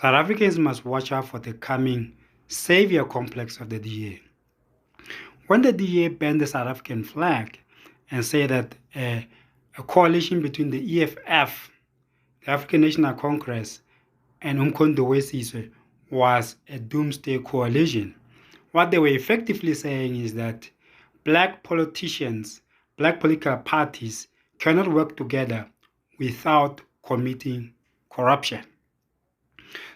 South Africans must watch out for the coming Saviour complex of the DA. When the DA banned the South African flag and say that a coalition between the EFF, the African National Congress, and Umkhonto we was a doomsday coalition, what they were effectively saying is that black politicians, black political parties cannot work together without committing corruption.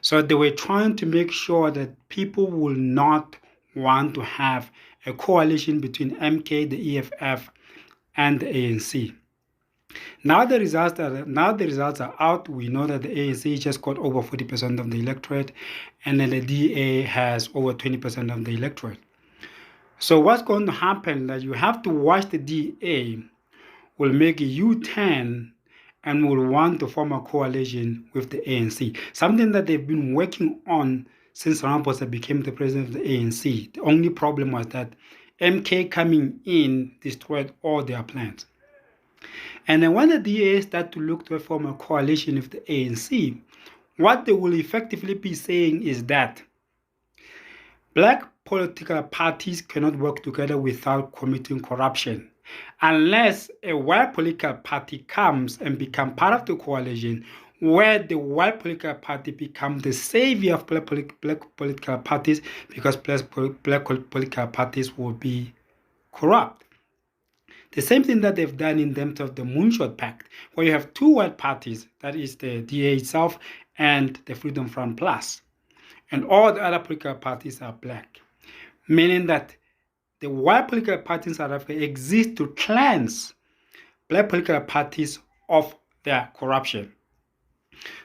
So they were trying to make sure that people will not want to have a coalition between MK, the EFF, and the ANC. Now the results are out. We know that the ANC just got over 40% of the electorate, and then the DA has over 20% of the electorate. So what's going to happen that you have to watch the DA will make a U-turn and will want to form a coalition with the ANC, something that they've been working on since Ramaphosa became the president of the ANC. The only problem was that MK coming in destroyed all their plans. And then when the DA start to look to form a coalition with the ANC, what they will effectively be saying is that black political parties cannot work together without committing corruption. Unless a white political party comes and become part of the coalition, where the white political party become the savior of black political parties, because black political parties will be corrupt. The same thing that they've done in terms of the Moonshot Pact, where you have two white parties, that is the DA itself and the Freedom Front Plus. And all the other political parties are black, meaning that the white political parties in South Africa exist to cleanse black political parties of their corruption.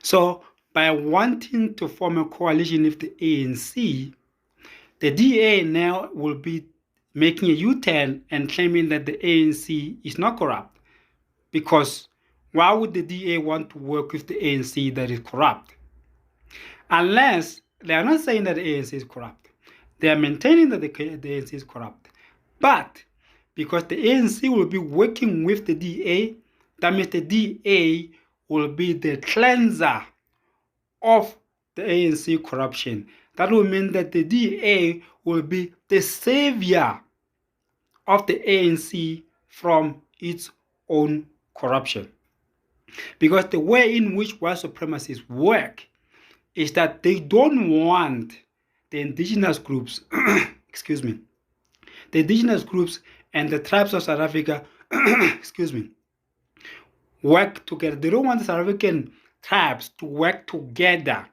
So by wanting to form a coalition with the ANC, the DA now will be making a U-turn and claiming that the ANC is not corrupt. Because why would the DA want to work with the ANC that is corrupt? Unless they are not saying that the ANC is corrupt. They are maintaining that the ANC is corrupt. But because the ANC will be working with the DA, that means the DA will be the cleanser of the ANC corruption. That will mean that the DA will be the savior of the ANC from its own corruption. Because the way in which white supremacists work is that they don't want the indigenous groups, excuse me, the indigenous groups and the tribes of South Africa, excuse me, work together. They don't want the South African tribes to work together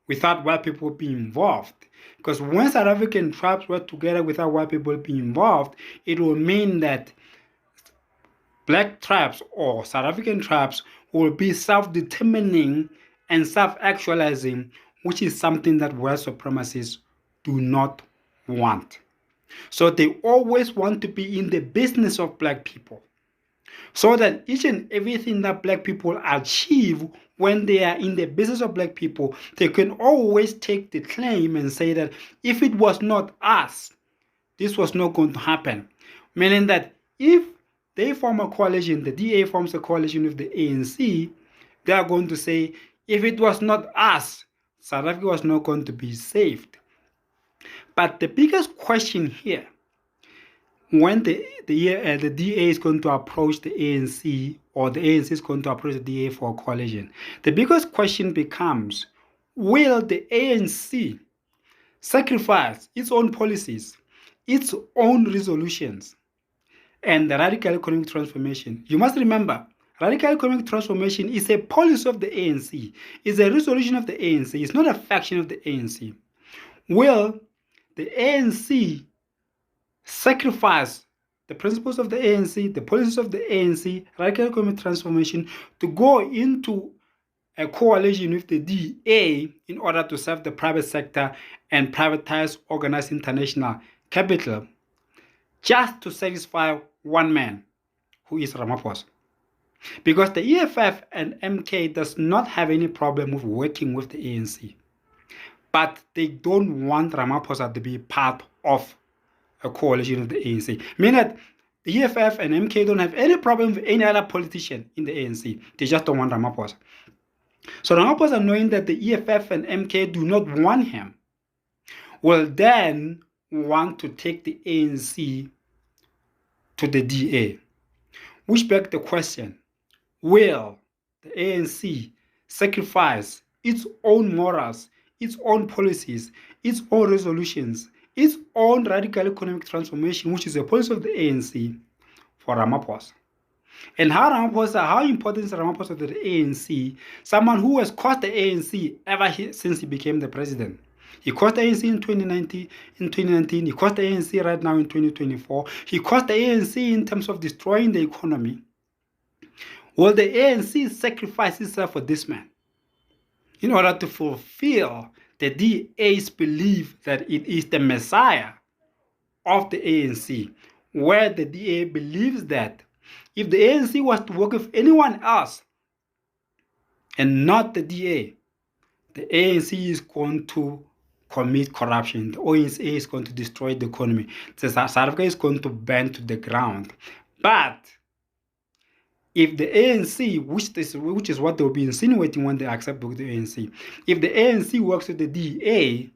without white people being involved. Because when South African tribes work together without white people being involved, it will mean that black tribes or South African tribes will be self-determining and self-actualizing, which is something that white supremacists do not want. So they always want to be in the business of black people, so that each and everything that black people achieve when they are in the business of black people, they can always take the claim and say that if it was not us, this was not going to happen. Meaning that if they form a coalition, the DA forms a coalition with the ANC, they are going to say, if it was not us, South Africa was not going to be saved. But the biggest question here, when the DA is going to approach the ANC, or the ANC is going to approach the DA for a coalition, the biggest question becomes, will the ANC sacrifice its own policies, its own resolutions, and the radical economic transformation? You must remember, radical economic transformation is a policy of the ANC, it's a resolution of the ANC, it's not a faction of the ANC. Will the ANC sacrifice the principles of the ANC, the policies of the ANC, radical economic transformation, to go into a coalition with the DA in order to serve the private sector and privatize organized international capital, just to satisfy one man, who is Ramaphosa? Because the EFF and MK does not have any problem with working with the ANC, but they don't want Ramaphosa to be part of a coalition with the ANC. Meaning that the EFF and MK don't have any problem with any other politician in the ANC. They just don't want Ramaphosa. So Ramaphosa, knowing that the EFF and MK do not want him, will then want to take the ANC to the DA, which begs the question, will the ANC sacrifice its own morals, its own policies, its own resolutions, its own radical economic transformation, which is a policy of the ANC, for Ramaphosa? And how important is Ramaphosa to the ANC? Someone who has cost the ANC since he became the president. He cost the ANC in 2019. He cost the ANC right now in 2024. He cost the ANC in terms of destroying the economy. Will the ANC sacrifice itself for this man in order to fulfill the DA's belief that it is the Messiah of the ANC, where the DA believes that if the ANC was to work with anyone else and not the DA, the ANC is going to commit corruption. The ANC is going to destroy the economy. The South Africa is going to burn to the ground. But if the ANC, which is what they'll be insinuating when they accept the ANC, if the ANC works with the DA,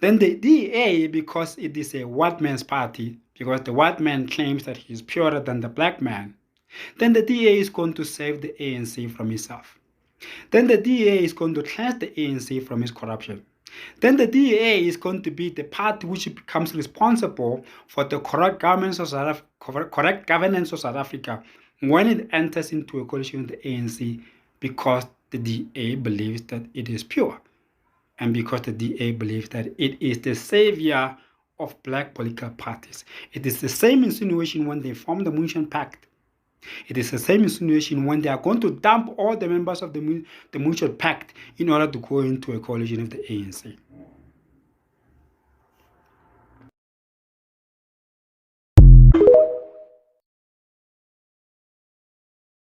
then the DA, because it is a white man's party, because the white man claims that he is purer than the black man, then the DA is going to save the ANC from itself. Then the DA is going to cleanse the ANC from its corruption. Then the DA is going to be the party which becomes responsible for the correct governance of South Africa when it enters into a coalition with the ANC, because the DA believes that it is pure, and because the DA believes that it is the savior of black political parties. It is the same insinuation when they formed the Moonshine Pact. It is the same insinuation when they are going to dump all the members of the Mutual Pact in order to go into a coalition of the ANC.